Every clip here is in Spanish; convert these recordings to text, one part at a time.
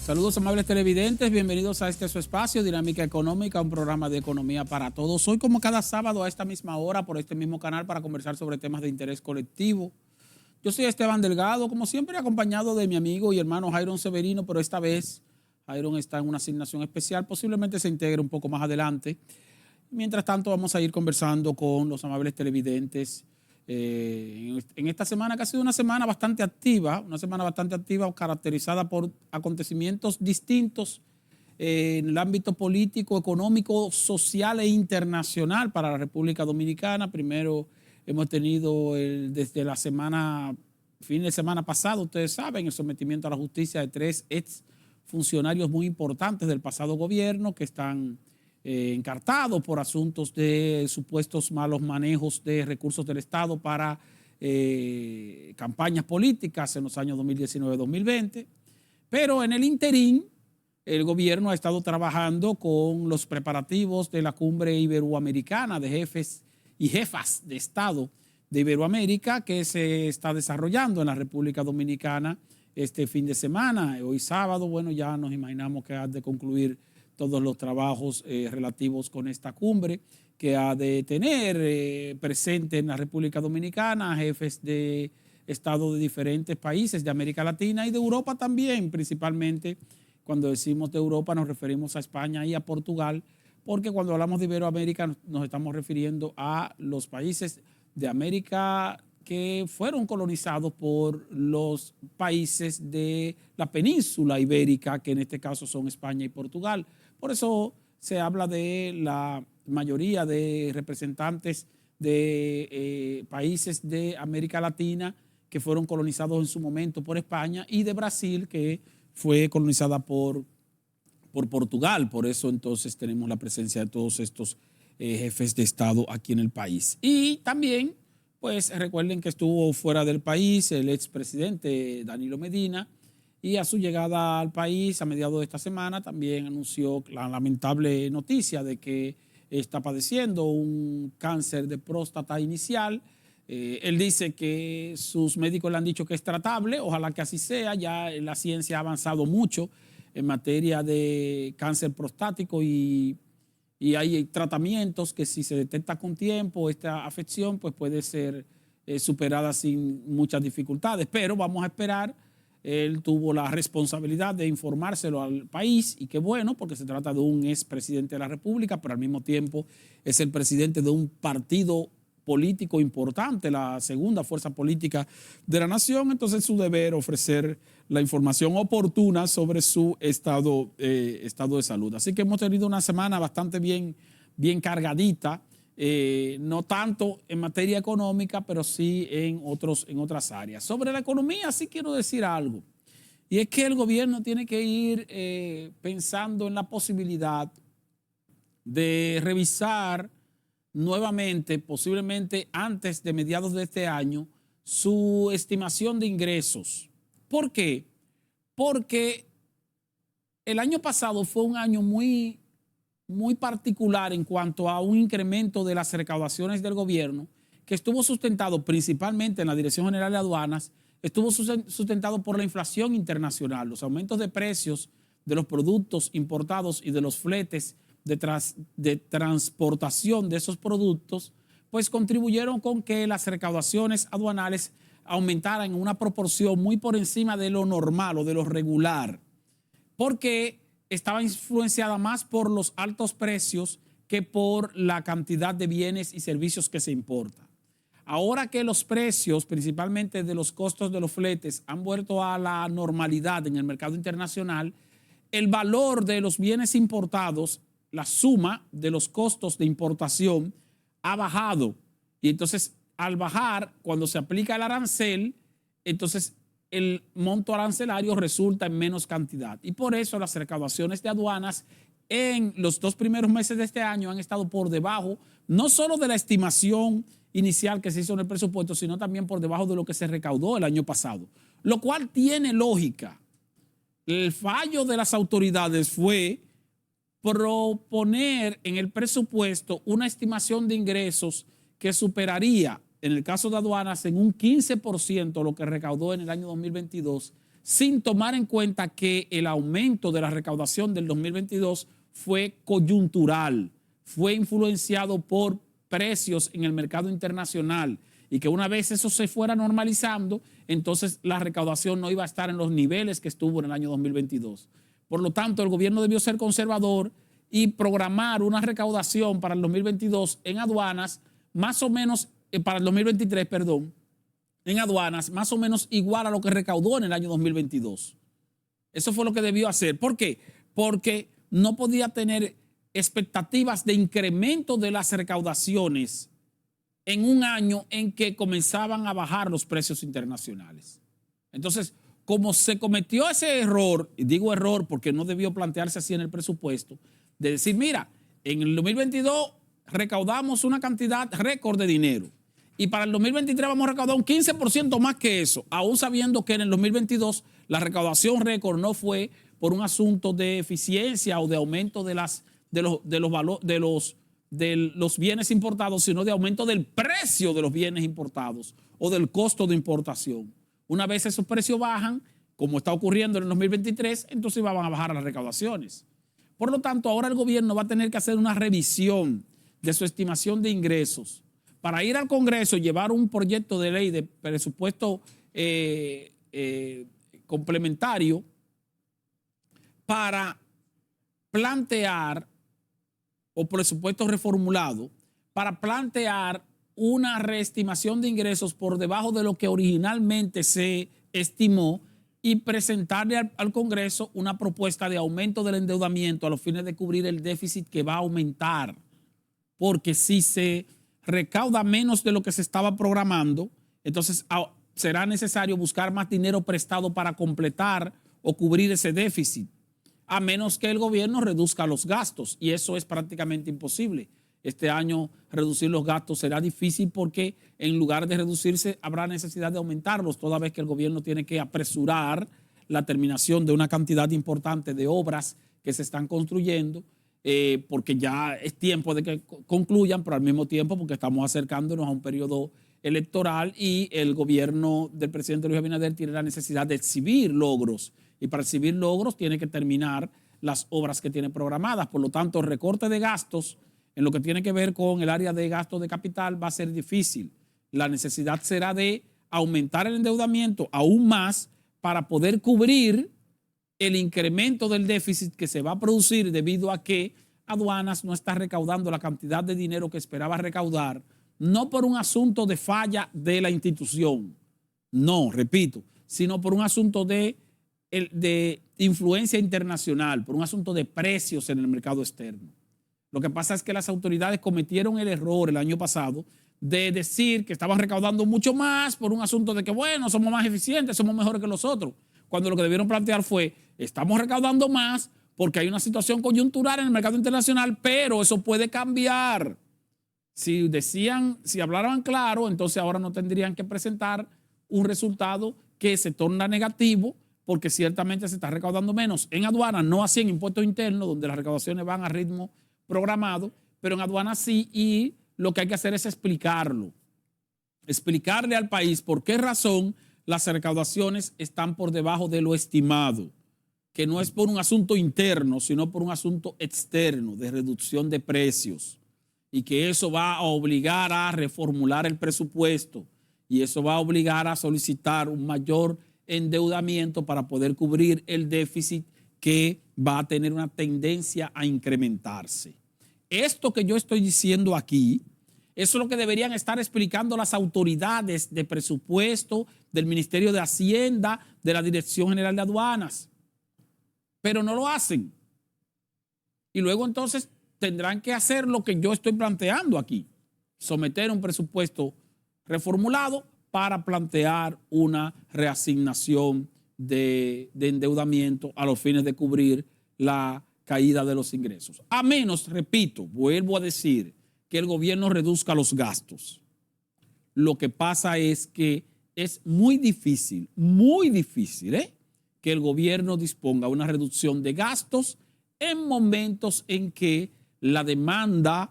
Saludos amables televidentes, bienvenidos a su espacio, Dinámica Económica, un programa de economía para todos. Hoy como cada sábado a esta misma hora por este mismo canal para conversar sobre temas de interés colectivo. Yo soy Esteban Delgado, como siempre acompañado de mi amigo y hermano Jairon Severino, pero esta vez Jairon está en una asignación especial, posiblemente se integre un poco más adelante. Mientras tanto vamos a ir conversando con los amables televidentes en esta semana, que ha sido una semana bastante activa, caracterizada por acontecimientos distintos en el ámbito político, económico, social e internacional para la República Dominicana. Primero hemos tenido desde la fin de semana pasado, ustedes saben, el sometimiento a la justicia de 3 ex funcionarios muy importantes del pasado gobierno que están encartados por asuntos de supuestos malos manejos de recursos del Estado para campañas políticas en los años 2019-2020. Pero en el interín, el gobierno ha estado trabajando con los preparativos de la cumbre iberoamericana de jefes y jefas de Estado de Iberoamérica que se está desarrollando en la República Dominicana este fin de semana. Hoy sábado, bueno, ya nos imaginamos que ha de concluir todos los trabajos relativos con esta cumbre, que ha de tener presente en la República Dominicana jefes de Estado de diferentes países de América Latina y de Europa también. Principalmente cuando decimos de Europa nos referimos a España y a Portugal, porque cuando hablamos de Iberoamérica nos estamos refiriendo a los países de América que fueron colonizados por los países de la península ibérica, que en este caso son España y Portugal. Por eso se habla de la mayoría de representantes de países de América Latina que fueron colonizados en su momento por España, y de Brasil, que fue colonizada por Portugal. Por eso entonces tenemos la presencia de todos estos jefes de Estado aquí en el país. Y también, pues recuerden que estuvo fuera del país el expresidente Danilo Medina, y a su llegada al país a mediados de esta semana también anunció la lamentable noticia de que está padeciendo un cáncer de próstata inicial. Él dice que sus médicos le han dicho que es tratable, ojalá que así sea. Ya la ciencia ha avanzado mucho en materia de cáncer prostático y hay tratamientos que, si se detecta con tiempo esta afección, pues puede ser superada sin muchas dificultades. Pero vamos a esperar. Él tuvo la responsabilidad de informárselo al país, y qué bueno, porque se trata de un expresidente de la República, pero al mismo tiempo es el presidente de un partido político importante, la segunda fuerza política de la nación. Entonces es su deber ofrecer la información oportuna sobre su estado de salud. Así que hemos tenido una semana bastante bien cargadita, no tanto en materia económica, pero sí en otras áreas. Sobre la economía sí quiero decir algo, y es que el gobierno tiene que ir pensando en la posibilidad de revisar nuevamente, posiblemente antes de mediados de este año, su estimación de ingresos. ¿Por qué? Porque el año pasado fue un año muy particular en cuanto a un incremento de las recaudaciones del gobierno, que estuvo sustentado principalmente en la Dirección General de Aduanas, estuvo sustentado por la inflación internacional. Los aumentos de precios de los productos importados y de los fletes de transportación de esos productos, pues contribuyeron con que las recaudaciones aduanales aumentaran en una proporción muy por encima de lo normal o de lo regular, porque estaba influenciada más por los altos precios que por la cantidad de bienes y servicios que se importan. Ahora que los precios, principalmente de los costos de los fletes, han vuelto a la normalidad en el mercado internacional, el valor de los bienes importados, la suma de los costos de importación, ha bajado. Y entonces, al bajar, cuando se aplica el arancel, entonces el monto arancelario resulta en menos cantidad. Y por eso las recaudaciones de aduanas en los 2 primeros meses de este año han estado por debajo, no solo de la estimación inicial que se hizo en el presupuesto, sino también por debajo de lo que se recaudó el año pasado. Lo cual tiene lógica. El fallo de las autoridades fue proponer en el presupuesto una estimación de ingresos que superaría, en el caso de aduanas, en un 15% lo que recaudó en el año 2022, sin tomar en cuenta que el aumento de la recaudación del 2022 fue coyuntural, fue influenciado por precios en el mercado internacional y que una vez eso se fuera normalizando, entonces la recaudación no iba a estar en los niveles que estuvo en el año 2022. Por lo tanto, el gobierno debió ser conservador y programar una recaudación para el 2022 en aduanas, más o menos, para el 2023, perdón, en aduanas, más o menos igual a lo que recaudó en el año 2022. Eso fue lo que debió hacer. ¿Por qué? Porque no podía tener expectativas de incremento de las recaudaciones en un año en que comenzaban a bajar los precios internacionales. Entonces, como se cometió ese error, y digo error porque no debió plantearse así en el presupuesto, de decir, mira, en el 2022 recaudamos una cantidad récord de dinero y para el 2023 vamos a recaudar un 15% más que eso, aún sabiendo que en el 2022 la recaudación récord no fue por un asunto de eficiencia o de aumento de los bienes importados, sino de aumento del precio de los bienes importados o del costo de importación. Una vez esos precios bajan, como está ocurriendo en el 2023, entonces van a bajar las recaudaciones. Por lo tanto, ahora el gobierno va a tener que hacer una revisión de su estimación de ingresos para ir al Congreso y llevar un proyecto de ley de presupuesto complementario para plantear, o presupuesto reformulado, para plantear una reestimación de ingresos por debajo de lo que originalmente se estimó y presentarle al Congreso una propuesta de aumento del endeudamiento a los fines de cubrir el déficit que va a aumentar. Porque si se recauda menos de lo que se estaba programando, entonces será necesario buscar más dinero prestado para completar o cubrir ese déficit, a menos que el gobierno reduzca los gastos, y eso es prácticamente imposible. Este año reducir los gastos será difícil porque en lugar de reducirse habrá necesidad de aumentarlos, toda vez que el gobierno tiene que apresurar la terminación de una cantidad importante de obras que se están construyendo, porque ya es tiempo de que concluyan, pero al mismo tiempo porque estamos acercándonos a un periodo electoral y el gobierno del presidente Luis Abinader tiene la necesidad de exhibir logros, y para exhibir logros tiene que terminar las obras que tiene programadas. Por lo tanto, el recorte de gastos en lo que tiene que ver con el área de gasto de capital va a ser difícil. La necesidad será de aumentar el endeudamiento aún más para poder cubrir el incremento del déficit que se va a producir debido a que aduanas no está recaudando la cantidad de dinero que esperaba recaudar, no por un asunto de falla de la institución, no, repito, sino por un asunto de influencia internacional, por un asunto de precios en el mercado externo. Lo que pasa es que las autoridades cometieron el error el año pasado de decir que estaban recaudando mucho más por un asunto de que, bueno, somos más eficientes, somos mejores que los otros, cuando lo que debieron plantear fue, estamos recaudando más porque hay una situación coyuntural en el mercado internacional, pero eso puede cambiar. Si hablaran claro, entonces ahora no tendrían que presentar un resultado que se torna negativo, porque ciertamente se está recaudando menos en aduanas, no así en impuestos internos, donde las recaudaciones van a ritmo programado, pero en aduanas sí, y lo que hay que hacer es explicarlo. Explicarle al país por qué razón las recaudaciones están por debajo de lo estimado, que no es por un asunto interno, sino por un asunto externo de reducción de precios, y que eso va a obligar a reformular el presupuesto, y eso va a obligar a solicitar un mayor endeudamiento para poder cubrir el déficit que va a tener una tendencia a incrementarse. Esto que yo estoy diciendo aquí, eso es lo que deberían estar explicando las autoridades de presupuesto, del Ministerio de Hacienda, de la Dirección General de Aduanas, pero no lo hacen. Y luego entonces tendrán que hacer lo que yo estoy planteando aquí, someter un presupuesto reformulado para plantear una reasignación de endeudamiento a los fines de cubrir la caída de los ingresos. A menos, repito, vuelvo a decir, que el gobierno reduzca los gastos. Lo que pasa es que es muy difícil, que el gobierno disponga una reducción de gastos en momentos en que las demandas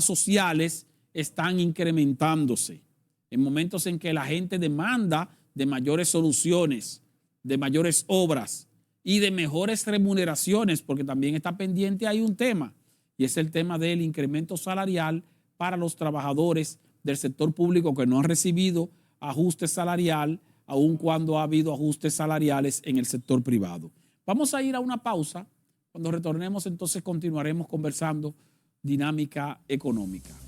sociales están incrementándose, en momentos en que la gente demanda de mayores soluciones de mayores obras y de mejores remuneraciones, porque también está pendiente ahí un tema, y es el tema del incremento salarial para los trabajadores del sector público que no han recibido ajuste salarial, aun cuando ha habido ajustes salariales en el sector privado. Vamos a ir a una pausa. Cuando retornemos, entonces continuaremos conversando dinámica económica.